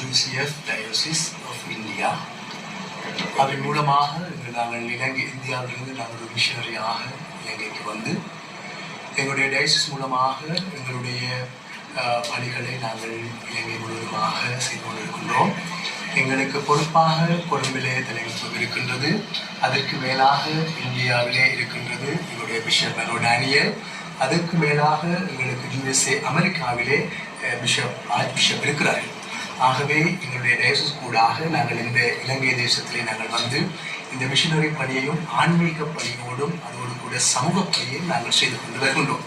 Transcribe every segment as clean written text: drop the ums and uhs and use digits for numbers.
UCF Diocese of India. அதன் மூலமாக நாங்கள் இந்தியாவிலிருந்து நாங்கள் ஒரு மிஷனரியாக இலங்கைக்கு வந்து எங்களுடைய டயசிஸ் மூலமாக எங்களுடைய பணிகளை நாங்கள் இலங்கை முழுவதுமாக செய்து கொண்டிருக்கின்றோம். எங்களுக்கு பொறுப்பாக கொழும்பிலே தலைமைத்துவம் இருக்கின்றது. அதற்கு மேலாக இந்தியாவிலே இருக்கின்றது எங்களுடைய பிஷப் மனோ டேனியல். அதற்கு மேலாக எங்களுக்கு USA அமெரிக்காவிலே ஆர்ச் பிஷப் இருக்கிறார்கள். ஆகவே எங்களுடைய டயசிஸ் கூடாக நாங்கள் இந்த இலங்கை தேசத்திலே நாங்கள் வந்து இந்த மிஷனரி பணியையும் ஆன்மீக பணியோடும் அதோடு கூட சமூக பணியையும் நாங்கள் செய்து கொண்டு வருகின்றோம்.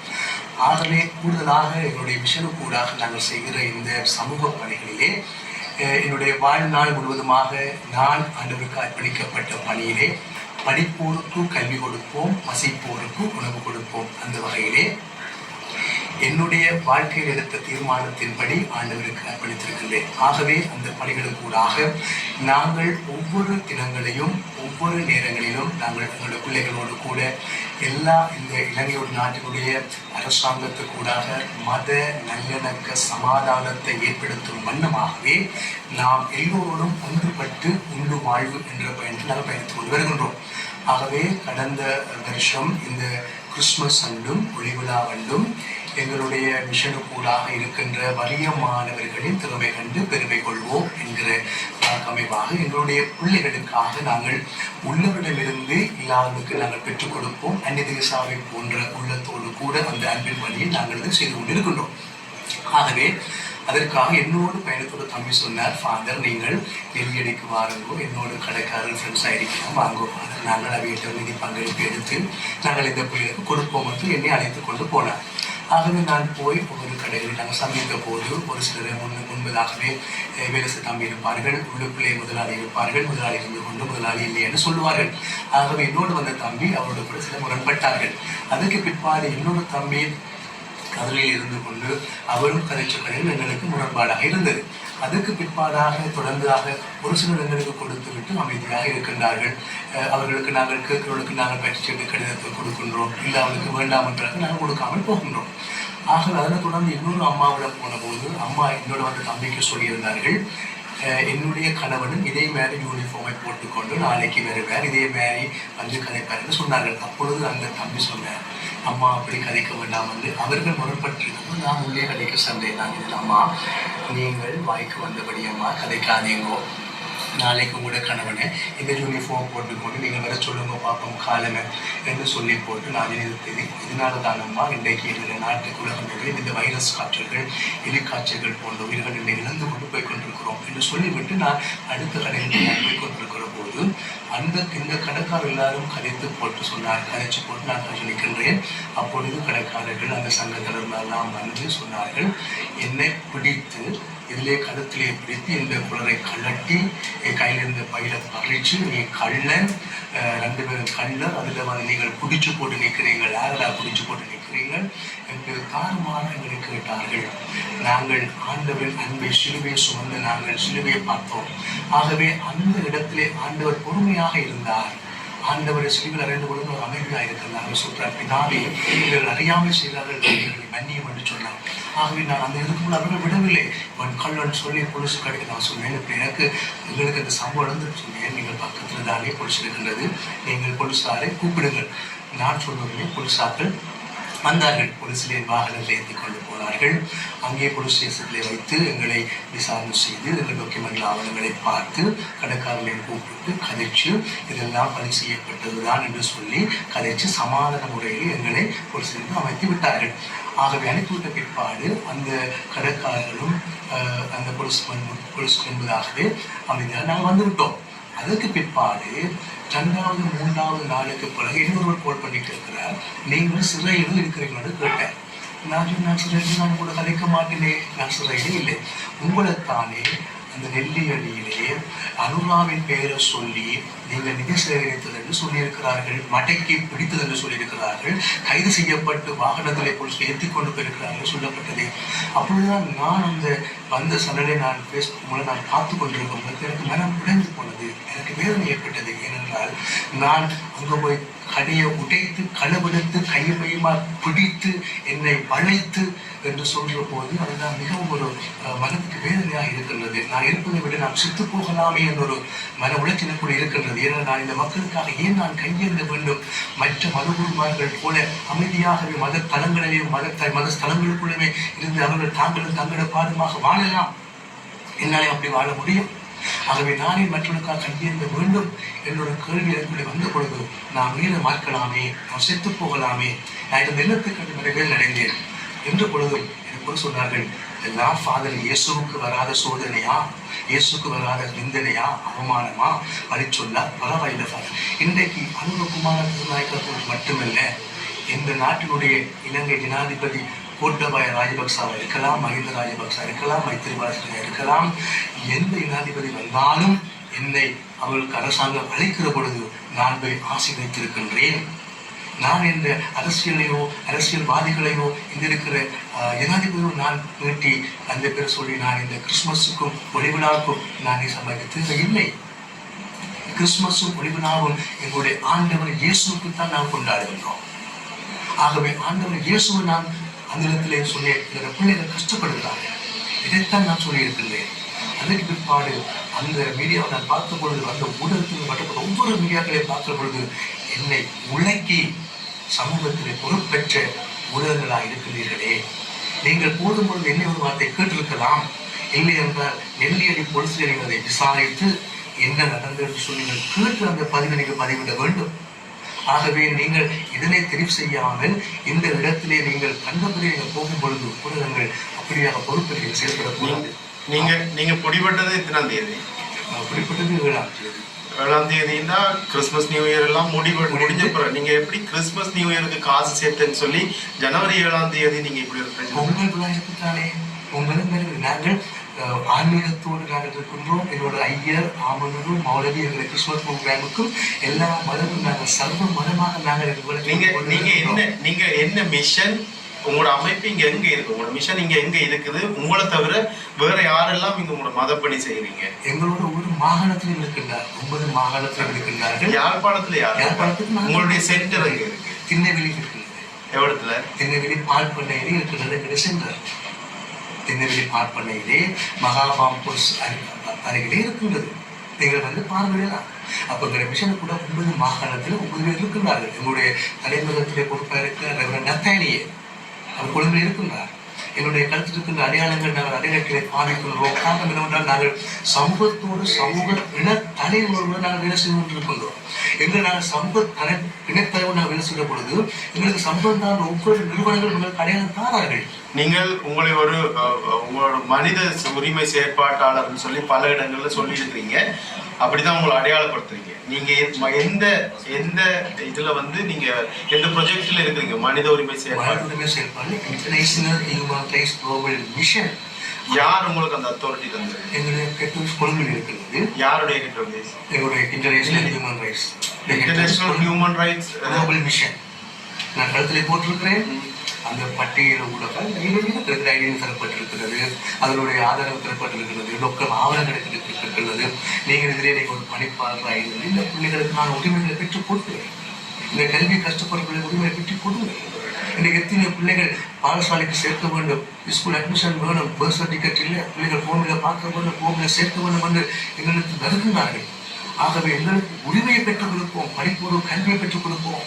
ஆகவே கூடுதலாக எங்களுடைய மிஷனுக்கூடாக நாங்கள் செய்கிற இந்த சமூக பணிகளிலே என்னுடைய வாழ்நாள் முழுவதுமாக நான் ஆண்டவருக்கு அர்ப்பணிக்கப்பட்ட பணியிலே படிப்போருக்கு கல்வி கொடுப்போம், வசிப்போருக்கு உணவு கொடுப்போம். அந்த வகையிலே என்னுடைய வாழ்க்கையில் எடுத்த தீர்மானத்தின்படி ஆண்டவருக்கு அர்ப்பணித்திருக்கின்றேன். ஆகவே அந்த பணிகளுக்கூடாக நாங்கள் ஒவ்வொரு தினங்களையும் ஒவ்வொரு நேரங்களிலும் நாங்கள் எங்களுடைய பிள்ளைகளோடு கூட எல்லா இந்த இலங்கையோட நாட்டினுடைய அரசாங்கத்துக்கூடாக மத நல்லிணக்க சமாதானத்தை ஏற்படுத்தும் வண்ணமாகவே நாம் எல்லோரோடும் ஒன்றுபட்டு உண்டு வாழ்வு என்ற பயணத்தை நாங்கள் பயணித்துக் கொண்டு வருகின்றோம். ஆகவே கடந்த வருஷம் இந்த கிறிஸ்துமஸ் அன்றும் ஒளிவிழா அன்றும் எங்களுடைய மிஷனுக்கூடாக இருக்கின்ற வறிய மாணவர்களின் திறமை கண்டு பெருமை கொள்வோம் என்கிற அமைப்பாக எங்களுடைய பிள்ளைகளுக்காக நாங்கள் உள்ளவரிடமிருந்து இல்லாதவர்களுக்கு நாங்கள் பெற்றுக் கொடுப்போம். அந்நிய தேசாவை போன்ற உள்ளத்தோடு கூட அந்த அன்பின் பணியை நாங்கள் செய்து கொண்டிருக்கின்றோம். ஆகவே அதற்காக என்னோடு பயணத்தோடு தம்பி சொன்னார், ஃபாதர் நீங்கள் நெல்லியடிக்கு வாருங்கோ, என்னோடு கடைக்காரர் ஃப்ரெண்ட்ஸ் ஆகிருக்கலாம், வாங்கோ ஃபாதர், நாங்கள் அவையிட்ட நிதி பங்களிப்பு எடுத்து நாங்கள் இந்த பிள்ளைகளுக்கு கொடுப்போம் என்று என்னை அழைத்து கொண்டு போனார். ஆகவே நான் போய் ஒவ்வொரு கடைகளில் நாங்கள் சந்தித்த போது ஒரு சிலரை முன்பதாகவே வேலை தம்பி இருப்பார்கள், உள்ளுக்குள்ளே முதலாளி இருப்பார்கள், முதலாளி இருந்து கொண்டு முதலாளி இல்லை என்று சொல்லுவார்கள். ஆகவே என்னோடு வந்த தம்பி அவரோடு கூட சில முரண்பட்டார்கள். அதற்கு பிற்பாடு இன்னொரு தம்பி கடலில் இருந்து கொண்டு அவரும் கதைச்ச கடையில் எங்களுக்கு முரண்பாடாக இருந்தது. அதற்கு பிற்பாடாக தொடர்ந்ததாக ஒரு சிலர் எங்களுக்கு கொடுத்து விட்டு அமைதியாக இருக்கின்றார்கள். அவர்களுக்கு நாங்கள் கேட்கிறவர்களுக்கு நாங்கள் பயிற்சி கடிதத்தை கொடுக்கின்றோம், இல்லை அவர்களுக்கு வேண்டாம் என்றாக நாங்கள் கொடுக்காமல் போகின்றோம். ஆகவே அதில் தொடர்ந்து இன்னொரு அம்மாவிடம் போன போது அம்மா என்னோட வந்து தம்பிக்கு சொல்லியிருந்தார்கள், என்னுடைய கணவனும் இதே மாதிரி யூனிஃபார்மை போட்டுக்கொண்டு நாளைக்கு வருவார், இதே மாதிரி வந்து கதைப்பார் என்று சொன்னார்கள். அப்பொழுது அந்த தம்பி சொன்னார், அம்மா அப்படி கதைக்க வேண்டாம் என்று. அவர்கள் முரண்பட்டிருக்கும் நான் உள்ளே கதைக்க சண்டை நான் இதில், அம்மா நீங்கள் வாய்க்கு வந்தபடி அம்மா கதைக்காதீங்கோ, நாளைக்கு உங்களோட கணவனை இந்த யூனிஃபார்ம் போட்டுக்கொண்டு நீங்கள் வர சொல்லுங்க பார்ப்போம் காலமே என்று சொல்லி போட்டு நான் நிறுத்தி, இதனால தானம்மா இன்றைக்கு இருக்கிற நாட்டுக்கு உலகங்களில் இந்த வைரஸ் காய்ச்சல்கள் எலிக்காய்ச்சல்கள் போன்ற உயிர்கள் இன்றை இழந்து கொண்டு போய் கொண்டிருக்கிறோம் என்று சொல்லிவிட்டு நான் அடுத்த கடையில் நான் போய் கொண்டிருக்கிற போது இந்த கடைக்காரர் எல்லாரும் கதைத்து போட்டு சொன்னார், கதைச்சு போட்டு நான் நிற்கின்றேன். அப்பொழுது கடைக்காரர்கள் அந்த சங்கத்தினரெல்லாம் வந்து சொன்னார்கள், என்னை பிடித்து இதிலே கழுத்திலே பிடித்து இந்த குளரை கழட்டி கையில் இருந்த பையில பறிச்சு, நீ கள்ளன், 2 பேரும் கள்ளர், அதில் வந்து நீங்கள் குடிச்சு போட்டு நிற்கிறீர்கள், யாரடா குடிச்சு போட்டு நிற்கிறீர்கள் என்று தாறுமாற எங்களை கேட்டார்கள். நாங்கள் ஆண்டவரின் அன்பை சிலுவையை சுமந்து நாங்கள் சிலுவையை பார்த்தோம். ஆகவே அந்த இடத்திலே ஆண்டவர் பொறுமையாக இருந்தார். ஆண்டவரை சிலுவையில் அறிந்து கொண்டு ஒரு அமைதியாக இருக்கிறார்கள். சொல்றார், பிதாவே இவர்கள் அறியாமல் செய்தார்கள், இவர்களை மன்னியும் என்று சொன்னார். ஆகவே நான் அந்த இதுக்குள்ள அவர்கள் விடவில்லை. அவன் கள்ளன் சொல்லி போலீஸ் கடைக்கு நான் சொன்னேன், இப்போ எங்களுக்கு இந்த சம்பவம் நடந்து சொன்னேன், நீங்கள் பக்கத்தில் தானே போலீஸ் இருக்கின்றது, நீங்கள் போலீஸாரை கூப்பிடுங்கள். நான் சொல்வதில்லை. போலீஸார்கள் வந்தார்கள். போலீஸிலே வாகனத்தை ஏற்றி கொண்டு போனார்கள். அங்கே போலீஸ் ஸ்டேஷனிலே வைத்து எங்களை விசாரணை செய்து எங்கள் டாக்குமெண்ட் ஆவணங்களை பார்த்து கடைக்காரர்களை கூப்பிட்டு கதைச்சு இதெல்லாம் பதிவு செய்யப்பட்டதுதான் என்று சொல்லி கதைச்சு சமாதான முறையில் எங்களை போலீஸிலிருந்து அமைத்து விட்டார்கள். ஆகவே அனுப்பிவிட்ட பிற்பாடு அந்த கடைக்காரர்களும் அந்த போலீஸ் என்பதாகவே அமைதியாக நாங்கள் வந்துவிட்டோம். அதுக்கு பிற்பாடு 2வது 3வது நாளுக்கு பிறகு இன்னொருவர் கோல் பண்ணிட்டு இருக்கிறார், நீங்கள் சிறையில் இருக்கிறீங்களோடு கேட்டேன். நான் சிறையில் நான் கூட கதைக்க மாட்டேனே, நான் சிறையில் இல்லை. உங்களைத்தானே அந்த நெல்லியடியிலே அனுராவின் பெயரை சொல்லி நீங்கள் நிதி சேகரித்தது என்று சொல்லியிருக்கிறார்கள், மட்டைக்கு பிடித்தது என்று சொல்லியிருக்கிறார்கள், கைது செய்யப்பட்டு வாகனத்திலே போலீஸ் ஏற்றி கொண்டு போயிருக்கிறார்கள் சொல்லப்பட்டது. அப்பொழுதுதான் நான் அந்த வந்த சடனை நான் ஃபேஸ்புக் மூலம் நான் பார்த்து கொண்டிருக்கும் போது எனக்கு மனம் உடைந்து போனது, எனக்கு வேதனை ஏற்பட்டது. ஏனென்றால் நான் அங்கே போய் கடையை உடைத்து களவெடுத்து கையுமையுமா பிடித்து என்னை வளைத்து என்று சொல்கிற போது அதுதான் மிகவும் ஒரு மனதுக்கு வேதனையாக இருக்கின்றது. நான் இருப்பதை விட நான் செத்து போகலாமே என்ற ஒரு மன உளைச்சலுக்குள் இருக்கின்றது. ஏன்னா நான் இந்த மக்களுக்காக ஏன் நான் கையேந்த வேண்டும்? மற்ற மதகுருமார்கள் போல அமைதியாகவே மத தலங்களிலேயும் மத ஸ்தலங்களுக்குள்ளே இருந்து அவர்கள் தாங்களும் தங்களோட பாடமாக வாழலாம். என்னாலே அப்படி வாழ முடியும். ஆகவே நானே மற்றவர்களுக்காக கையேந்த வேண்டும் என்னோட கேள்வி எனக்குள்ளே வந்த பொழுது நான் உயிரை மாற்கலாமே, நான் செத்து போகலாமே, நான் இந்த வெள்ளத்துக்கு கண்டு நிறைவேல் அடைந்தேன் என்ற பொழுதும் எனக்கு சொன்னார்கள், எல்லாம் ஃபாதர் இயேசுவுக்கு வராத சோதனையா, இயேசுக்கு வராத நிந்தனையா, அவமானமா, வழி சொல்ல பரவாயில்லை ஃபாதர். இன்றைக்கு அனுரகுமார திருநாயக்கர்கள் மட்டுமல்ல, இந்த நாட்டினுடைய இலங்கை ஜனாதிபதி கோட்டபாய ராஜபக்சாவாக இருக்கலாம், மஹிந்த ராஜபக்சா இருக்கலாம், மைத்திரிபால இருக்கலாம், எந்த ஜனாதிபதி வந்தாலும் என்னை அவர்களுக்கு அரசாங்கம் அழைக்கிற பொழுது நான் போய் ஆசை வைத்திருக்கின்றேன். நான் இந்த அரசியலையோ அரசியல்வாதிகளையோ இந்த இருக்கிற ஜனாதிபதியோ நான் நீட்டி அந்த பேர் சொல்லி நான் இந்த கிறிஸ்துமஸுக்கும் ஒளிவிழாவுக்கும் நான் சமைக்க தேவையில்லை. கிறிஸ்துமஸும் ஒளிவிழாவும் எங்களுடைய ஆண்டவர் இயேசுக்கு தான் நாம் கொண்டாடுகின்றோம். ஆகவே ஆண்டவர் இயேசுவை நான் அந்த இடத்திலே சொன்னேன், என்னோட பிள்ளைகள் கஷ்டப்படுகிறார்கள், இதைத்தான் நான் சொல்லியிருக்கின்றேன். அதற்கு பிற்பாடு அந்த மீடியாவை நான் பார்த்த பொழுது, அந்த ஊடகத்தில் மட்டும் ஒவ்வொரு மீடியாக்களையும் பார்க்கிற பொழுது என்னை உலக்கி சமூகத்திலே பொறுப்பெற்ற ஊடகங்களாக இருக்கிறீர்களே, நீங்கள் போதும் பொழுது என்னை ஒரு வார்த்தை கேட்டிருக்கலாம், இல்லை என்றால் நெல்லியடி போலீஸ் அதை விசாரித்து என்ன நடந்தது சொல்லி கேட்டு அந்த பதிவை நீங்கள் பதிவிட வேண்டும். ஆகவே நீங்கள் இதனை தெரிவு செய்யாமல் இந்த இடத்திலே நீங்கள் கண்டபடி நீங்கள் போகும் பொழுது ஊடகங்கள் அப்படியாக பொறுப்பில் செயல்படக்கூடாது. நீங்க பிடிபட்டது எத்தனாம் தேதி? பிடிப்பட்டது 7ஆம் தேதி. 7ஆம் தேதினா கிறிஸ்துமஸ் நியூ இயர் எல்லாம் முடிஞ்ச பிறகு நீங்க எப்படி கிறிஸ்துமஸ் நியூ இயருக்கு காசு சேர்த்துன்னு சொல்லி ஜனவரி 7ஆம் தேதி நீங்க இப்படி ஒரு பொங்கல் விழா இருக்குதானே, பொங்கல் நாங்கள் ஆன்மீகத்தோடு நாங்கள் இருக்கின்றோம். என்னோட ஐயர், ஆமனூர், மௌலவி எங்களை கிறிஸ்துமஸ் ப்ரோக்ராமுக்கும் எல்லா மதமும் நாங்கள் சர்வ மதமாக நாங்கள் நீங்க என்ன மிஷன், உங்களோட அமைப்பு இங்க எங்க இருக்கு, உங்களோட மிஷன் இங்க எங்க இருக்குது, உங்களை தவிர வேற யாரெல்லாம் இங்க உங்களோட மதப்பணி செய்யறீங்க? எங்களோட ஒரு மாகாணத்தில் இருக்கின்றார், 9 மாகாணத்தில் இருக்கின்றார்கள். யாழ்ப்பாணத்துல யாழ்ப்பாணத்துக்கு உங்களுடைய சென்டர் எங்க இருக்கு? திண்ணவெளி இருக்கின்றது. எவ்வளத்துல? திண்ணவெளி பால் பண்ணையிலே இருக்கின்றது சென்டர். திண்ணவெளி பால் பண்ணையிலே மகாபாம்பூஸ் அருகிலே இருக்கின்றது. நீங்கள் வந்து பார்வையிடலாம். அப்போ எங்களுடைய மிஷன் கூட 9 மாகாணத்தில் 9 பேர் இருக்கின்றார்கள். எங்களுடைய தலைமுகத்திலே பொறுப்பாக இருக்கிற ரெவரண்ட் நத்தானியே அவர் கொழும்பில் இருக்கின்றார். என்னுடைய கருத்து இருக்கின்ற அடையாளங்கள் நாங்கள் அடையாளங்களை பாதிக்கின்றோம். காரணம் என்னவென்றால் நாங்கள் சமூகத்தோடு சமூக இன தலைவர்களோடு நாங்கள் வேலை செய்து கொண்டிருக்கின்றோம். எங்கள் நாங்கள் சமூக இனத்தலைவர் நாங்கள் வேலை செய்கிற பொழுது எங்களுக்கு சம்பந்தம் தான் ஒவ்வொரு நிறுவனங்களும் எங்களுக்கு அடையாளம் தாரார்கள். நீங்கள் உங்களை உங்களோட மனித உரிமை செயற்பாட்டாளர்னு சொல்லி பல இடங்கள்ல சொல்லி இருக்கிறீங்க, அப்படிதான் உங்களை அடையாளப்படுத்துறீங்க. நீங்க எந்த எந்த இதுல வந்து நீங்க எந்த ப்ரொஜெக்ட்ல இருக்கிறீங்க? மனித உரிமை செயற்பாடு international human rights global mission. யார் உங்களுக்கு அந்த அத்தாரிட்டி தந்தது? எங்களுடைய கொழும்பில் இருக்கிறது. யாருடைய ரெக்கக்னைஸ்? எங்களுடைய international human rights global mission. நான் கழுத்திலே போட்டிருக்கிறேன். அந்த பட்டியல் ஊடகம் ஐடியில் தரப்பட்டிருக்கிறது, அதனுடைய ஆதரவு தரப்பட்டிருக்கிறது, லோக்கல் ஆவணங்கள் இருக்கிறது. நீங்கள் இதிலே நீங்கள் ஒரு பணிப்பாளராக இருந்து இந்த பிள்ளைகளுக்கு நான் உரிமைகளை பெற்றுக் கொடுக்கிறேன். இந்த கல்வி கஷ்டப்படுற உரிமையை பெற்றுக் கொடுங்கள். இன்றைக்கு எத்தனை பிள்ளைகள் பாடசாலைக்கு சேர்க்க வேண்டும், ஸ்கூல் அட்மிஷன் வேணும், பர்த் சர்டிஃபிகேட் இல்லை, பிள்ளைகள் ஃபோனில் பார்க்க வேண்டும், ஃபோனில் சேர்க்க வேண்டும் என்று எங்களுக்கு வருகின்றார்கள். ஆகவே எங்களுக்கு உரிமையை பெற்றுக் கொடுப்போம், படிப்போடு கல்வியை பெற்றுக் கொடுப்போம்,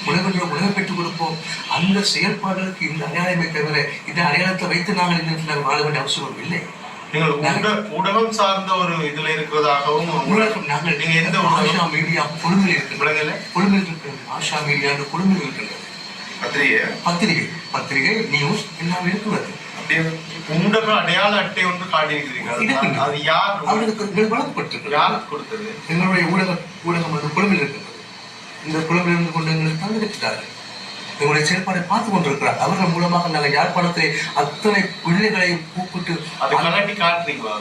உணவை பெற்றுக் கொடுப்போம். அந்த செயற்பாடுகளுக்கு இந்த அடையாளமே தவிர இந்த அடையாளத்தை வைத்து நாங்கள் இந்த வாழ வேண்டிய அவசியம் இல்லை. நீங்கள் ஊடகம் சார்ந்த ஒரு இதுல இருக்கிறதாகவும் நாங்கள் நீங்க எந்த ஆஷா மீடியா கொழும்பில் இருக்கிறது, கொழும்பில் இருக்கிறது, ஆஷா மீடியா கொழும்பில் இருக்கிறது, பத்திரிகை நியூஸ் எல்லாம் இருக்கிறது. ஊடக அடையாள அட்டை ஒன்று காட்டியிருக்கிறீங்க, அது யார் அவர்களுக்கு வழங்கப்பட்டிருக்கிறது? யாருக்கு கொடுத்தது? எங்களுடைய ஊடகம் வந்து கொழும்பில் இருக்கிறது. இந்த குழுவில் இருந்து கொண்டு எங்களுக்கு தந்திருக்கிறார்கள். எங்களுடைய செயல்பாடை பார்த்து கொண்டிருக்கிறார். அவர்கள் மூலமாக நாங்கள் யாழ்ப்பாணத்தை அத்தனை பிள்ளைகளையும் கூப்பிட்டு அதை கலாட்டி காட்டுறீங்களா?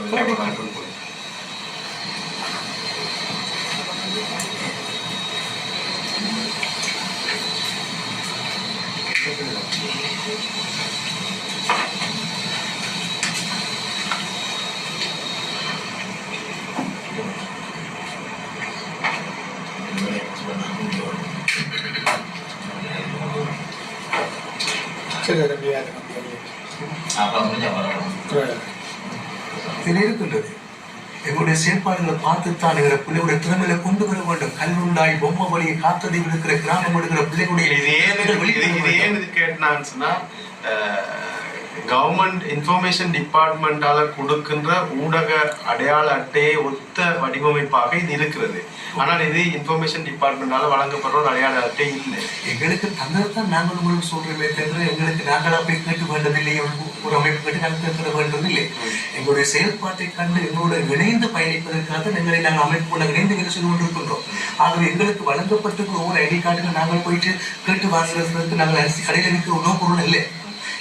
இதில் இருக்கின்றது. எங்களுடைய செயற்பாடுகளை பார்த்துத்தான் எங்களை பிள்ளைகளுடைய திறமையில கொண்டு வர வேண்டும். கல்லுண்டாய் பொம்மை வழியை காத்தடிவில் இருக்கிற கிராமம் எடுக்கிற பிள்ளைகளுடைய கேட்டான்னு சொன்னா கவர்மெண்ட் இன்ஃபர்மேஷன் டிபார்ட்மெண்டால கொடுக்கின்ற ஊடக அடையாள அட்டையை ஒத்த வடிவமைப்பாக இது இருக்கிறது. ஆனால் இது இன்ஃபர்மேஷன் டிபார்ட்மெண்டால வழங்கப்படுற ஒரு அடையாள அட்டை இல்லை. எங்களுக்கு தந்ததான் நாங்கள் உங்களுக்கு சொல்றோமே தவிர எங்களுக்கு நாங்களா போய் கேட்டு வேண்டதில்லை. ஒரு அமைப்பு கேட்டு நாங்கள் கேட்க வேண்டதில்லை. எங்களுடைய செயல்பாட்டை கண்டு எங்களோட இணைந்து பயணிப்பதற்காக எங்களை நாங்கள் அமைப்புள்ள இணைந்து வேலை செய்து கொண்டிருக்கின்றோம். ஆகவே எங்களுக்கு வழங்கப்பட்டிருக்கிற ஒவ்வொரு ஐடி கார்டுக்கு நாங்கள் போயிட்டு கேட்டு வாங்குறதுக்கு நாங்கள் அரிசி கடையில் இருக்கிற உணவு பொருள் இல்லை.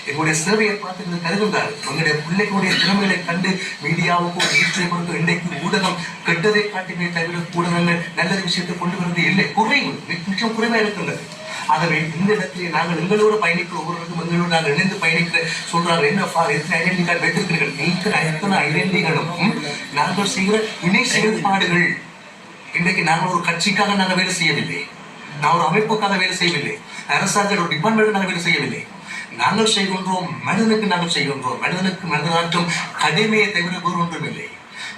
எங்களுடைய சேவையை பார்த்து கருதுகிறார்கள். எங்களுடைய பிள்ளைகளுடைய திறமைகளை கண்டு மீடியாவுக்கும் நியூஸ்பேப்பருக்கும் இன்றைக்கு ஊடகம் கெட்டதை காட்டுமே தவிர ஊடகங்கள் நல்ல விஷயத்தை கொண்டு வருவது இல்லை. குறைவு மிச்சம் குறைவாக இருக்கின்றது. ஆகவே இந்த இடத்திலே நாங்கள் எங்களோடு பயணிக்கிற ஒவ்வொருவருக்கும் எங்களோடு நாங்கள் இணைந்து பயணிக்கிற சொல்றாங்க. என்ன எத்தனை ஐடென்டி கார்டு வைத்திருக்கிறீர்கள்? எத்தனை ஐடென்டிகளும் நாங்கள் செய்கிற இணை செயல்பாடுகள். இன்றைக்கு நாங்கள் ஒரு கட்சிக்காக நாங்கள் வேலை செய்யவில்லை. நான் ஒரு அமைப்புக்காக வேலை செய்யவில்லை. அரசாங்க ஒரு டிபார்ட்மெண்ட் நாங்கள் வேலை செய்யவில்லை. நாங்கள் செய்கின்றோம் மனிதனுக்கு. நாங்கள் செய்கின்றோம் மனிதனுக்கு மனிதனாற்றும் கடமையை தவிர வேறு ஒன்றும் இல்லை.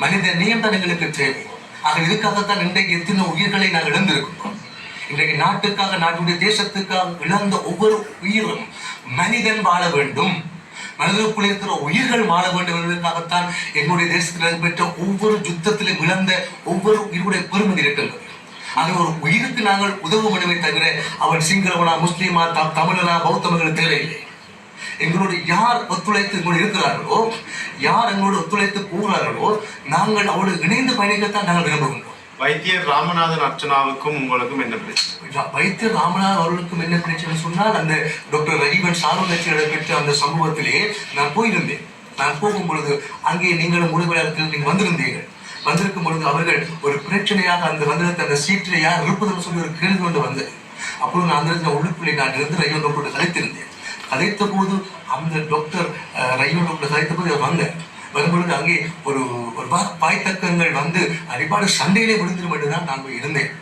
மனித நேயம் தான் எங்களுக்கு தேவை. ஆக இதுக்காகத்தான் இன்றைக்கு எத்தனை உயிர்களை நாங்கள் இழந்திருக்கின்றோம். இன்றைக்கு நாட்டுக்காக நாட்டுடைய தேசத்துக்காக இழந்த ஒவ்வொரு உயிரும் மனிதன் வாழ வேண்டும், மனிதனுக்குள் இருக்கிற உயிர்கள் வாழ வேண்டும் என்பதற்காகத்தான் எங்களுடைய தேசத்தில் பெற்ற ஒவ்வொரு யுத்தத்திலும் இழந்த ஒவ்வொரு உயிருடைய பெருமதி இருக்கின்றது. அது ஒரு உயிருக்கு நாங்கள் உதவ முடியுமே தவிர அவன் சிங்களவனா முஸ்லீமா தமிழனா பௌத்தமங்களுக்கு தேவையில்லை. எங்களோடு யார் ஒத்துழைத்து எங்களோடு இருக்கிறார்களோ, யார் எங்களோடு ஒத்துழைத்து போகிறார்களோ நாங்கள் அவரோடு இணைந்து பயணிக்கத்தான் நாங்கள் விரும்புகின்றோம். வைத்தியர் ராமநாதன் அர்ச்சனாவுக்கும் உங்களுக்கும் என்ன பிரச்சனை? வைத்தியர் ராமநாதன் அவர்களுக்கும் என்ன பிரச்சனை சொன்னால், அந்த டாக்டர் ரஹீவன் சாருங்கட்சியிடம் பெற்ற அந்த சமூகத்திலே நான் போயிருந்தேன். நான் போகும் பொழுது அங்கே நீங்களும் முடிவெடுத்து நீங்கள் வந்திருந்தீர்கள். வந்திருக்கும் பொழுது அவர்கள் ஒரு பிரச்சனையாக அந்த வந்திருந்த அந்த சீட்டில் யார் இருப்பதுன்னு சொல்லி ஒரு கேள்வி கொண்டு வந்தது. அப்பொழுது நான் அந்த உள்ளுக்குள்ளே நான் இருந்து ரயில் டாக்டரோடு கதைத்திருந்தேன். கதைத்த போது அந்த டாக்டர் ரயில் டாக்டர் கதைத்த போது அவர் வந்தார். வரும்பொழுது அங்கே ஒரு பாய்த்தக்கங்கள் வந்து அடிப்பாடு சண்டையிலே விழுந்துடும் என்றுதான் நான் போய் இருந்தேன்.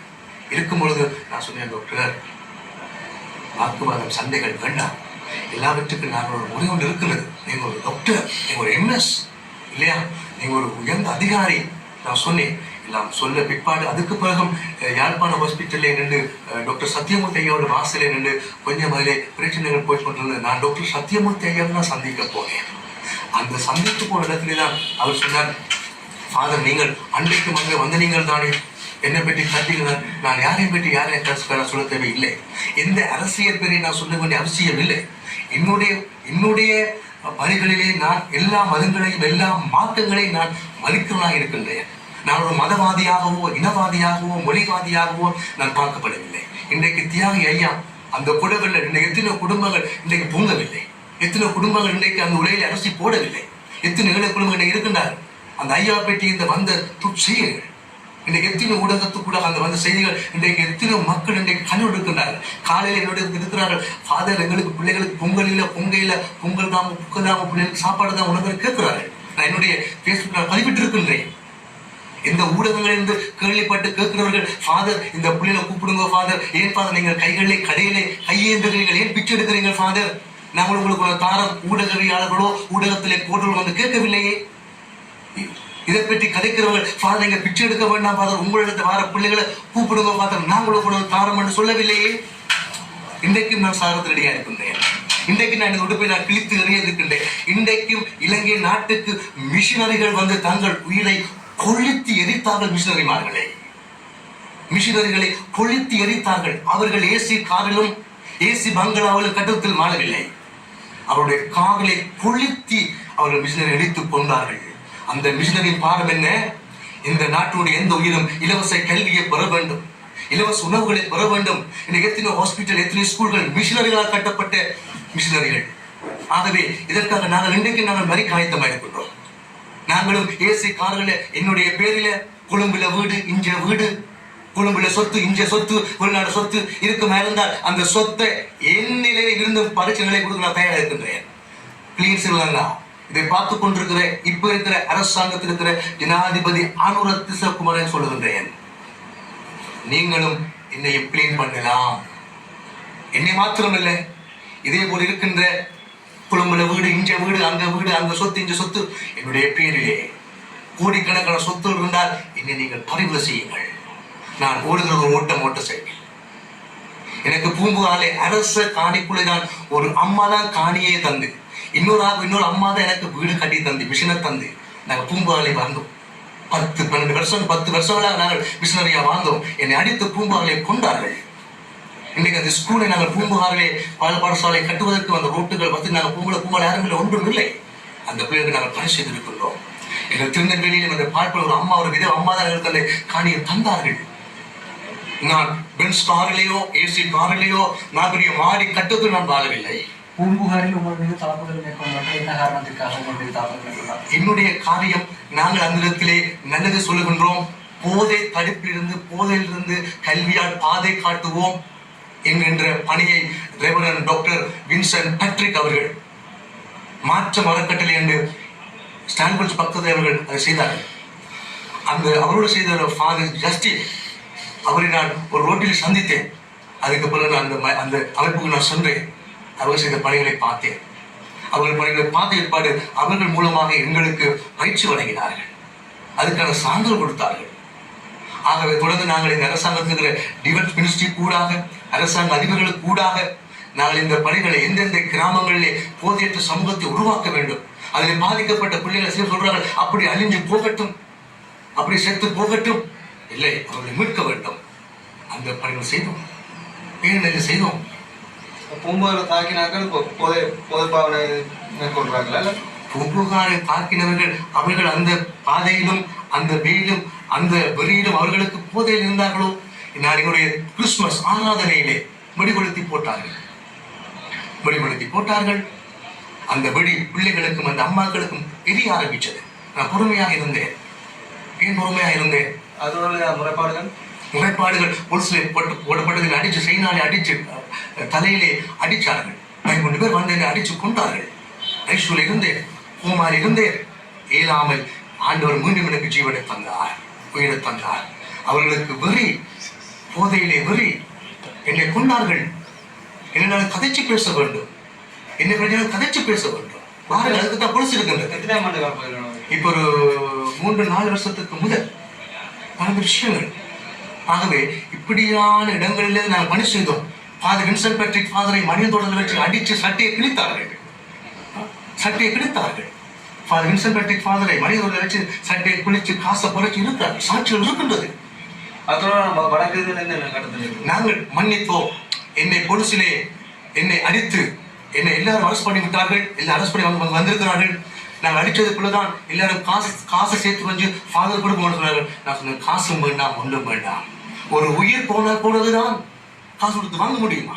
இருக்கும் பொழுது நான் சொன்னேன், டாக்டர் வாக்குவாதம் சண்டைகள் வேண்டாம், எல்லாவற்றுக்கும் நாங்கள் ஒரு முறை ஒன்று இருக்கிறது. நீங்கள் ஒரு டாக்டர், நீங்கள் ஒரு எம்எஸ் இல்லையா, நீங்கள் ஒரு உயர்ந்த அதிகாரி. நான் சொன்னேன் எல்லாம் சொல்ல பிற்பாடு அதுக்கு பிறகும் யாழ்ப்பாண ஹாஸ்பிட்டலில் நின்று டாக்டர் சத்தியமூர்த்தி ஐயாவோட வாசலே நின்று கொஞ்சம் அதிலே பிரச்சனைகள் போய் கொண்டிருந்தது. நான் டாக்டர் சத்தியமூர்த்தி ஐயாவை தான் சந்திக்க போனேன். அந்த சந்தித்து போன இடத்துல தான் அவர் சொன்னார், ஃபாதர் நீங்கள் அன்றைக்கு அங்கே வந்து நீங்கள் தானே என்னை பற்றி கண்டிகள். நான் யாரையும் பற்றி யாரையும் சொல்ல தேவையில்லை. எந்த அரசியல் பேரை நான் சொல்ல வேண்டிய அவசியம் இல்லை. என்னுடைய வழிகளிலே நான் எல்லா மதங்களையும் எல்லா மாற்றங்களையும் நான் மதிக்கிறவனாக இருக்கின்றேன். நான் ஒரு மதவாதியாகவோ இனவாதியாகவோ மொழிவாதியாகவோ நான் பார்க்கப்படவில்லை. இன்றைக்கு தியாகி ஐயா அந்த குடங்களில் இன்றைக்கு எத்தனை குடும்பங்கள் இன்றைக்கு பொங்கவில்லை, எத்தனை குடும்பங்கள் இன்றைக்கு அந்த உலையில அரிசி போடவில்லை, எத்தனை ஏழை குடும்பங்கள் இன்றைக்கு இருக்கின்றார். அந்த ஐயா பெட்டி இந்த வந்த செய்திகள் இன்றைக்கு எத்தனை ஊடகத்துக்கூட அந்த வந்த செய்திகள் இன்றைக்கு எத்தனை மக்கள் இன்றைக்கு கண்ணு இருக்கின்றார்கள். காலையில் என்னுடைய இருக்கிறார்கள், ஃபாதர் எங்களுக்கு பிள்ளைகளுக்கு பொங்கல் இல்லை, பொங்கல் தான் புக்கல் தான் பிள்ளைகளுக்கு சாப்பாடு தான் உணவு கேட்கிறார்கள். நான் என்னுடைய பேஸ்புக்கில் பதிவிட்டு இருக்கின்றேன். இந்த ஊடகங்களிலிருந்து கேள்விப்பட்டு கேட்கிறவர்கள், ஃபாதர் இந்த பிள்ளைகளை கூப்பிடுங்க ஃபாதர், ஏன் ஃபாதர் நீங்கள் கைகளிலே கடையிலே கையேந்துகிறீர்கள், ஏன் பிச்சை எடுக்கிறீங்க ஃபாதர், நாங்கள் உங்களுக்கு தாரம் ஊடகவியாளர்களோ ஊடகத்திலே போட்டோ வந்து கேட்கவில்லையே. இதை பற்றி கதைக்கிறவர்கள், ஃபாதர் நீங்க பிச்சை எடுக்க வேண்டாம் ஃபாதர், உங்களிடத்தை வார பிள்ளைகளை கூப்பிடுங்க ஃபாதர், நாங்களும் கூட தாரம் என்று சொல்லவில்லையே. இன்றைக்கும் நான் சாரத்தில் ரெடியாக இருக்கின்றேன். இன்றைக்கு நான் இந்த உடுப்பை நான் கிழித்து எறியிருக்கின்றேன். இன்றைக்கும் இலங்கை நாட்டுக்கு மிஷினரிகள் வந்து தங்கள் உயிரை கொளுத்தி எரித்தார்கள். மிஷினரிகளை கொளுத்தி எரித்தார்கள். அவர்கள் ஏசி காரிலும் ஏசி பங்களாவிலும் கட்டத்தில் மாறவில்லை. அவருடைய கார்களை கொளுத்தி அவர்கள் மிஷினரி எரித்துக் கொண்டார்கள். அந்த மிஷினரியின் பாடம் என்ன? இந்த நாட்டுடைய எந்த உயிரும் இலவச கல்வியை பெற வேண்டும், இலவச உணவுகளை பெற வேண்டும். இன்னைக்கு எத்தனை ஹாஸ்பிட்டல் எத்தனை ஸ்கூல்கள் மிஷினரிகளால் கட்டப்பட்ட மிஷினரிகள். ஆகவே இதற்காக நாங்கள் இன்றைக்கு நாங்கள் மறி காயத்தமாக இருக்கின்றோம். நாங்களும் ஏசி கார்களை என்னுடைய பேரில கொழும்புல வீடு இஞ்ச வீடு, கொழும்புல சொத்து இஞ்ச சொத்து, வெளிநாடு சொத்து இருக்குமா இருந்தால் அந்த சொத்தை என் நிலையில் இருந்து பரிசு நிலை கொடுக்க நான் தயாராக இருக்கின்றேன். பிளீஸ் இல்லைங்களா, இதை பார்த்து கொண்டிருக்கிற இப்ப இருக்கிற அரசாங்கத்தில் இருக்கிற ஜனாதிபதி அனுர திசகுமாரன் சொல்லுகின்றேன், நீங்களும் என்னை பிளீன் பண்ணலாம். என்னை மாத்திரமில்லை, இதே போல் இருக்கின்ற கொழும்புல வீடு, இங்க வீடு, அங்க சொத்து, இங்க சொத்து. என்னுடைய பேரிலே கோடிக்கணக்கான சொத்து இருந்தால் என்னை நீங்கள் பறிவு செய்யுங்கள். நான் ஓடுகிறது ஒரு ஓட்ட சைக்கிள். எனக்கு பூம்புகாரிலே அரச காணிக்குள்ளே தான் ஒரு அம்மா தான் காணியே தந்து, இன்னொரு அம்மா தான் எனக்கு வீடு கட்டி தந்து, மிஷினை தந்து நாங்கள் பூம்புகாரிலே வாழ்ந்தோம். 10-12 வருஷங்களாக நாங்கள் மிஷினரியா வாழ்ந்தோம். என்னை அடித்து பூம்புகாரிலே கொண்டார்கள். இன்னைக்கு அந்த ஸ்கூலை நாங்கள் பூம்புகாரிலே பாடசாலை கட்டுவதற்கு அந்த ரோட்டுகள் வந்து நாங்கள் பூம்புகார் யாரும் ஒன்றும் இல்லை. அந்த பிள்ளைகளுக்கு நாங்கள் பணி செய்திருக்கின்றோம். எங்கள் திருநெல்வேலியில் அந்த பார்ப்பன ஒரு அம்மா, ஒரு வித அம்மா தான் எங்களுக்கு அந்த காணியை தந்தார்கள். நான் பென்ஸ் காரிலேயோ ஏசி காரிலேயோ நான் பெரிய மாடி கட்டத்தில் நான் வாழவில்லை. பூம்புகாரில் உங்கள் மீது தாக்குதல் மேற்கொண்டார்கள். என்ன காரணத்திற்காக உங்கள் மீது தாக்குதல் மேற்கொண்டார்? என்னுடைய காரியம், நாங்கள் அந்த இடத்திலே நல்லது சொல்லுகின்றோம். போதையிலிருந்து கல்வியால் பாதை காட்டுவோம் என்கின்ற பணியை ரெவரண்ட் டாக்டர் வின்சென்ட் பேட்ரிக் அவர்கள் மாற்றம் அறக்கட்டளை என்று ஸ்டான்போர்ட் பக்கத்தில் அவர்கள் அதை செய்தார்கள். அந்த அவரோடு செய்த ஃபாதர் ஜஸ்டின் அவரை நான் ஒரு ரோட்டில் சந்தித்தேன். அதுக்கு பிறகு நான் அந்த அமைப்புக்கு நான் சென்றேன். அவர்கள் செய்த பணிகளை பார்த்தேன். அவர்கள் பணிகளை பார்த்த ஏற்பாடு அவர்கள் மூலமாக எங்களுக்கு பயிற்சி வழங்கினார்கள். அதுக்கான சான்றிதழ் கொடுத்தார்கள். ஆகவே தொடர்ந்து நாங்கள் இந்த அரசாங்கத்துக்கு டிஃபென்ஸ் மினிஸ்ட்ரி கூடாக, அரசாங்க அதிபர்களுக்கு கூடாக நாங்கள் இந்த பணிகளை எந்தெந்த கிராமங்களிலே போதையற்ற சமூகத்தை உருவாக்க வேண்டும். அதில் பாதிக்கப்பட்ட பிள்ளைகளை சொல்றார்கள், அப்படி அழிஞ்சு போகட்டும், அப்படி செத்து போகட்டும், இல்லை அவர்களை மீட்க வேண்டும். அந்த பணிகள் செய்தோம். பேரில் செய்தோம். பூம்புகாரை தாக்கினார்கள் போதை பாவனை மேற்கொள்றாங்களா? பூம்புகாரை தாக்கினவர்கள் அவர்கள் அந்த பாதையிலும் அந்த வெயிலும் அந்த வெறியிலும் அவர்களுக்கு போதையில் இருந்தார்களோ? நான் என்னுடைய கிறிஸ்துமஸ் ஆராதனையிலே வெடிகொளுத்தி போட்டார்கள். அந்த வெடி பிள்ளைகளுக்கும் அந்த அம்மாக்களுக்கும் எரிய ஆரம்பிச்சது. நான் பொறுமையாக இருந்தேன். ஏன் பொறுமையாக இருந்தேன்? அதோட முறைப்பாடுகள் போலீஸ்ல போடப்பட்டதில் அடிச்சு, செய்யினாலே அடிச்சு, தலையிலே அடிச்சார்கள். 5 பேர் வந்து என்னை அடிச்சு கொண்டார்கள். ஐசூல இருந்தேன், கோமாரி இருந்தேன். இயலாமல் ஆண்டவர் மீண்டும் எனக்கு ஜீவனை தந்தார், உயிரை தந்தார். அவர்களுக்கு வெறி, போதையிலே வெறி. என்னை கொண்டார்கள். என்ன கதைச்சு பேச வேண்டும், என்ன பிரச்சனை கதைச்சு பேச வேண்டும். வாருங்கள், அதுக்கு தான் பொலிசு இருக்கின்றது. இப்போ ஒரு 3-4 வருஷத்துக்கு முதல் பல விஷயங்கள். ஆகவே இப்படியான இடங்களிலே நாங்கள் பணி செய்தோம். ஃபாதர் வின்சென்ட் பேட்ரிக் ஃபாதரை மனித தொடர்ந்து வச்சு அடித்து சட்டையை கிழித்தார்கள். ஃபாதர் வின்சென்ட் பேட்ரிக் ஃபாதரை மனித தொடர்ந்து வச்சு சட்டையை குளிச்சு காசை புரைச்சி இருக்கிறார். சாட்சிகள் இருக்கின்றது. நாங்கள் மன்னித்தோம். என்னை பொலிசிலே என்னை அடித்து என்னை எல்லாரும் அரெஸ்ட் பண்ணி விட்டார்கள். எல்லாம் அரெஸ்ட் பண்ணி வந்திருக்கிறார்கள். நாங்கள் அடித்ததுக்குள்ளதான் எல்லாரும் காசை சேர்த்து வந்து ஃபாதர் கொடுக்க சொன்னார்கள். நான் சொன்னேன், காசும் வேண்டாம், ஒன்றும் வேண்டாம். ஒரு உயிர் போனதுதான் காசு கொடுத்து வாங்க முடியுமா?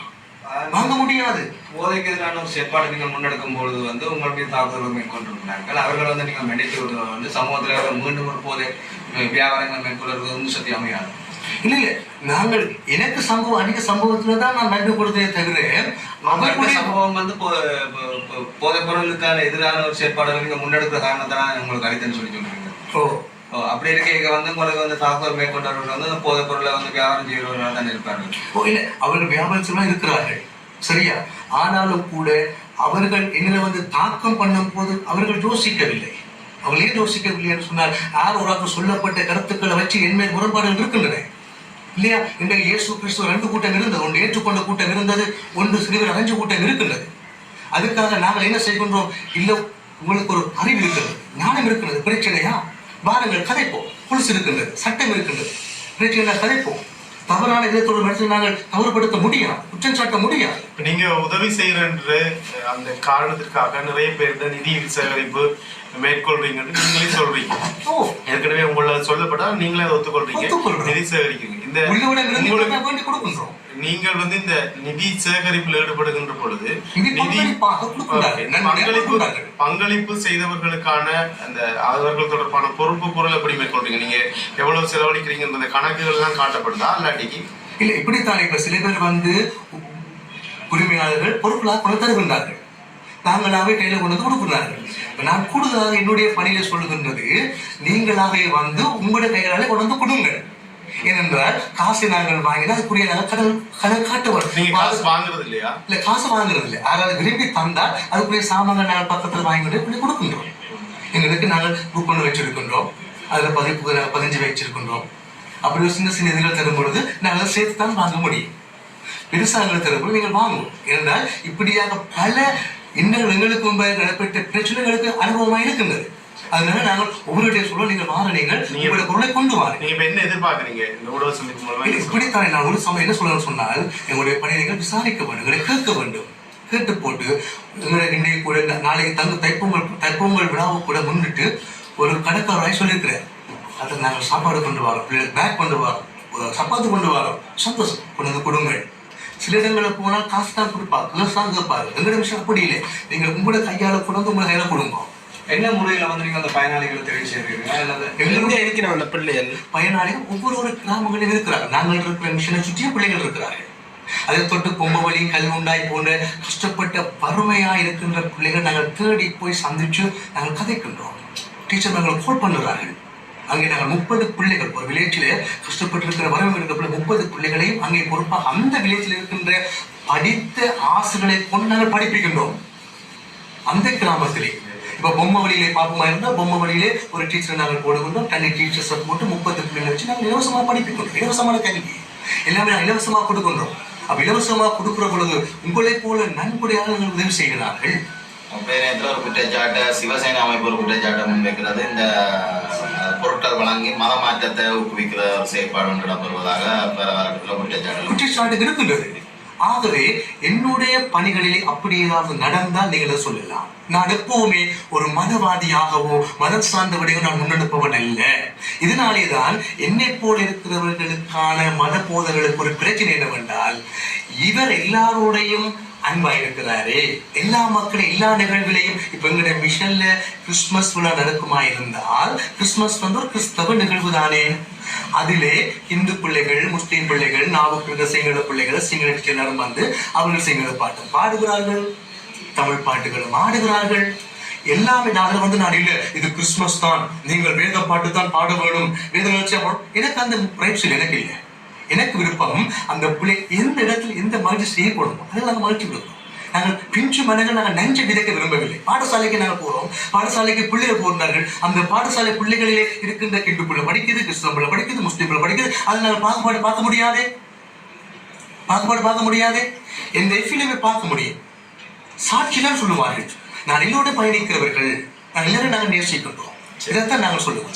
வாங்க முடியாது. போதைக்கு எதிரான ஒரு செயற்பாடு நீங்கள் முன்னெடுக்கும் பொழுது வந்து உங்கள் மீது தாக்குதல் மேற்கொண்டிருக்கிறார்கள். அவர்கள் வந்து நீங்கள் மன்னித்து சமூகத்தில் மீண்டும் ஒரு போதை வியாபாரங்கள் மேற்கொள்வது சத்தியம் அமையாது. இல்ல நாங்கள் எனக்கு அதிக சம்பவத்துல தான் நான் நன்றி கொடுத்தே தவிர சம்பவம் வந்து போதைப் பொருளுக்கான எதிரான ஒரு செயற்பாடுகள் நீங்க முன்னெடுக்கிற காரணத்தான் உங்களுக்கு அளித்தன்னு சொல்லி சொல்றீங்க. அப்படி இருக்க வந்து உங்களுக்கு வந்து தாக்குதல் மேற்கொண்டவர்கள் வந்து போதைப் பொருளை வந்து வியாபாரம் செய்கிறவர்களாக தான் இருப்பார்கள். இல்ல அவர்கள் வியாபாரமா இருக்கிறார்கள், சரியா? ஆனாலும் கூட அவர்கள் எங்களை வந்து தாக்கம் பண்ணும் போது அவர்கள் யோசிக்கவில்லை. அவர்களே யோசிக்கவில்லை என்று சொன்னால் யார் ஒரு சொல்லப்பட்ட கருத்துக்களை வச்சு என்மேல் முரண்பாடுகள் இருக்கின்றன இல்லையா? இன்றைக்கு இயேசு கிறிஸ்துவ 2 கூட்டம் இருந்தது. ஒன்று ஏற்றுக்கொண்ட கூட்டம் இருந்தது, ஒன்று சிறுவர் அரைஞ்ச கூட்டம் இருக்கின்றது. அதுக்காக நாங்கள் என்ன செய்கின்றோம்? இல்லை, உங்களுக்கு ஒரு அறிவு இருக்கிறது, ஞானம் இருக்கிறது, பிரச்சனையா? வாருங்கள் கதைப்போம். புலிஸ் இருக்கின்றது, சட்டம் இருக்கின்றது, பிரச்சனை கதைப்போம். தவறான விதத்தோடு மனுஷன் நாங்கள் தவறுபடுத்த முடியாது, குற்றம் சாட்ட முடியாது. நீங்க உதவி செய்யற அந்த காரணத்திற்காக நிறைய பேர் நிதி சேகரிப்பு மேற்கொள்றீங்கன்னு நீங்களே சொல்றீங்க. ஏற்கனவே உங்களை சொல்லப்பட்டா நீங்களே அதை ஒத்துக்கொள்றீங்க, நிதி சேகரிக்கிறீங்க. நீங்கள் வந்து இந்த நிதி சேகரிப்பில் ஈடுபடுகின்ற பொழுது பங்களிப்பு செய்தவர்களுக்கான அந்த அவர்கள் தொடர்பான பொறுப்பு பொருள் எப்படி மேற்கொள்றீங்க? நீங்க எவ்வளவு செலவழிக்கிறீங்க கணக்குகள் தான் காட்டப்படுதா இல்லாட்டிக்கு? இல்ல இப்படித்தான். இப்ப சில பேர் வந்து உரிமையாளர்கள் பொறுப்புகளாக கொண்டு தருகின்றார்கள், நாங்களாவே கையில கொண்டு வந்து கொடுக்கிறார்கள். நான் கூடுதலாக என்னுடைய பணியில சொல்லுகின்றது, நீங்களாக வந்து உங்களுடைய கைகளாலே கொண்டு வந்து கொடுங்கள். ஏனென்றால் காசை நாங்கள் வாங்கினா அதுக்குரிய நாங்கள் கடன் காட்ட நீங்க காசு வேண்டும். வாங்குறது இல்லையா? இல்ல காசு வாங்குறது இல்லை, யாராவது விரும்பி தந்தால் அதுக்குரிய சாமான்கள் நாங்கள் பக்கத்தில் வாங்கிட்டு இப்படி கொடுக்கின்றோம். எங்களுக்கு நாங்கள் புக் பண்ணி வச்சிருக்கின்றோம், அதில் பதிஞ்சு வச்சிருக்கின்றோம். அப்படி ஒரு சின்ன இதுகள் தரும் பொழுது நாங்கள் சேர்த்து தான் வாங்க முடியும். பெருசாக தரும் பொழுது நீங்கள் வாங்குவோம். ஏனென்றால் இப்படியாக பல இன்னும் எங்களுக்கு முன்பாக நடைபெற்ற பிரச்சனைகளுக்கு அனுபவமாக இருக்கின்றது. அதனால நாங்கள் ஒவ்வொருடைய சொல்ல நீங்கள் வார நீங்கள் உங்களுடைய பொருளை கொண்டு வாங்க. நீங்க இப்ப என்ன எதிர்பார்க்குறீங்க இந்த ஊடக சந்திப்பு மூலமா? இப்படித்தான் நான் ஒரு சமயம் என்ன சொல்லணும்னு சொன்னால் எங்களுடைய பணியை விசாரிக்க வேண்டும், எங்களை கேட்க வேண்டும். கேட்டு போட்டு எங்களை இன்றைக்கு கூட நாளைக்கு தைப்பொங்கல் விழாவை கூட முன்னிட்டு ஒரு கடைக்காரராய் சொல்லியிருக்கிறேன். அதை நாங்கள் சாப்பாடு கொண்டு வரோம், பிள்ளைகள் பேக் கொண்டு வரோம், சப்பாத்து கொண்டு வரோம், சந்தோஷம் கொண்டு வந்து கொடுங்கள். சில இடங்களில் போனால் காசு தான் கொடுப்பாங்க, கிளாஸ் தான் கேட்பாரு. எங்களோட விஷயம் அப்படி இல்லை, நீங்கள் உங்களோட கையால் கொண்டு வந்து உங்களை கையில் கொடுங்க. என்ன முறையில் வந்து நீங்கள் அந்த பயனாளிகளை தெரிவு செய்கிறீங்களா? எங்களுடைய இருக்கிற அந்த பிள்ளைகள் பயனாளிகள் ஒவ்வொரு கிராமங்களிலும் இருக்கிறார்கள். நாங்கள் இருக்கிற மிஷனை சுற்றிய பிள்ளைகள் இருக்கிறார்கள். அதை தொட்டு பொம்பவழி கல்முண்டாய் போன்ற கஷ்டப்பட்ட வறுமையாக இருக்கின்ற பிள்ளைகள் நாங்கள் தேடி போய் சந்திச்சு நாங்கள் கதைக்கின்றோம். டீச்சர் நாங்கள் கோல் பண்ணுறார்கள். அங்கே நாங்கள் 30 பிள்ளைகள் ஒரு வில்லேஜில் கஷ்டப்பட்டு இருக்கிற வறுமை இருக்கிற 30 பிள்ளைகளையும் அங்கே பொறுப்பாக அந்த வில்லேஜில் இருக்கின்ற படித்த ஆசிரியர்களை கொண்டு நாங்கள் படிப்பிக்கின்றோம். அந்த கிராமத்திலே இப்போ பொம்மை வழியிலே பார்ப்போமா இருந்தால் பொம்மை வழியிலே ஒரு டீச்சரை நாங்கள் போடுகின்றோம். தனி டீச்சர்ஸை போட்டு 30 பிள்ளைகளை வச்சு நாங்கள் இலவசமாக படிப்பிக்கின்றோம். இலவசமான கல்வி எல்லாமே நாங்கள் இலவசமாக கொடுக்கின்றோம். அப்போ இலவசமாக கொடுக்குற பொழுது உங்களை போல நன்கொடையாக உதவி செய்கிறார்கள். நேரத்தில் ஒரு குற்றச்சாட்டை சிவசேனா அமைப்பு ஒரு குற்றச்சாட்டை முன்வைக்கிறது, இந்த பொருட்கள் வழங்கி மத மாற்றத்தை ஊக்குவிக்கிற ஒரு செயற்பாடு இடம்பெறுவதாக குற்றச்சாட்டு இருக்கின்றது. ஆகவே என்னுடைய பணிகளிலே அப்படி ஏதாவது நடந்தால் நீங்கள் சொல்லலாம். நான் எப்பவுமே ஒரு மதவாதியாகவோ மதம் சார்ந்த விடையோ நான் முன்னெடுப்பவன் அல்ல. இதனாலேதான் என்னை போல் இருக்கிறவர்களுக்கான மத போதர்களுக்கு ஒரு பிரச்சனை என்னவென்றால், இவர் எல்லாரோடையும் அன்பா இருக்கிறாரு, எல்லா மக்களும் எல்லா நிகழ்விலையும். இப்ப எங்களுடைய மிஷன்ல கிறிஸ்துமஸ் விழா நடக்குமா இருந்தால் கிறிஸ்துமஸ் வந்து ஒரு கிறிஸ்தவ நிகழ்வு தானே. அதிலே இந்து பிள்ளைகள், முஸ்லீம் பிள்ளைகள், நாவுக்கு சிங்கள பிள்ளைகள், சிங்கள எல்லாரும் வந்து அவர்கள் சிங்கள பாட்டும் பாடுகிறார்கள், தமிழ் பாட்டுகளும் ஆடுகிறார்கள். எல்லாமே நான் வந்து நான் இல்லை இது கிறிஸ்துமஸ் தான், நீங்கள் வேத பாட்டு தான் பாட வேணும், வேத எனக்கு அந்த ரைட்ஸ் இல்லை, எனக்கு இல்லை. எனக்கு விருப்பம் அந்த பிள்ளை எந்த இடத்துல எந்த மகிழ்ச்சி செய்யப்படும் அதில் நாங்கள் மகிழ்ச்சி கொடுக்கணும். நாங்கள் பிஞ்சு மனங்கள் நாங்கள் நஞ்சை விதைக்க விரும்பவில்லை. பாடசாலைக்கு நாங்கள் போகிறோம், பாடசாலைக்கு பிள்ளைகள் போகிறார்கள். அந்த பாடசாலை பிள்ளைகளிலே இருக்கின்ற இந்து பிள்ளை படிக்குது, கிறிஸ்தவ பிள்ளை படிக்குது, முஸ்லீம் பிள்ளை படிக்குது. அதில் நாங்கள் பாகுபாடு பார்க்க முடியாதே. எந்த எஃபிலுமே பார்க்க முடியும். சாட்சிதான் சொல்லுவார்கள், நான் என்னோட பயணிக்கிறவர்கள், நான் எல்லாரும் நாங்கள் நேசிக்கின்றோம். இதைத்தான் நாங்கள் சொல்லுவோம்.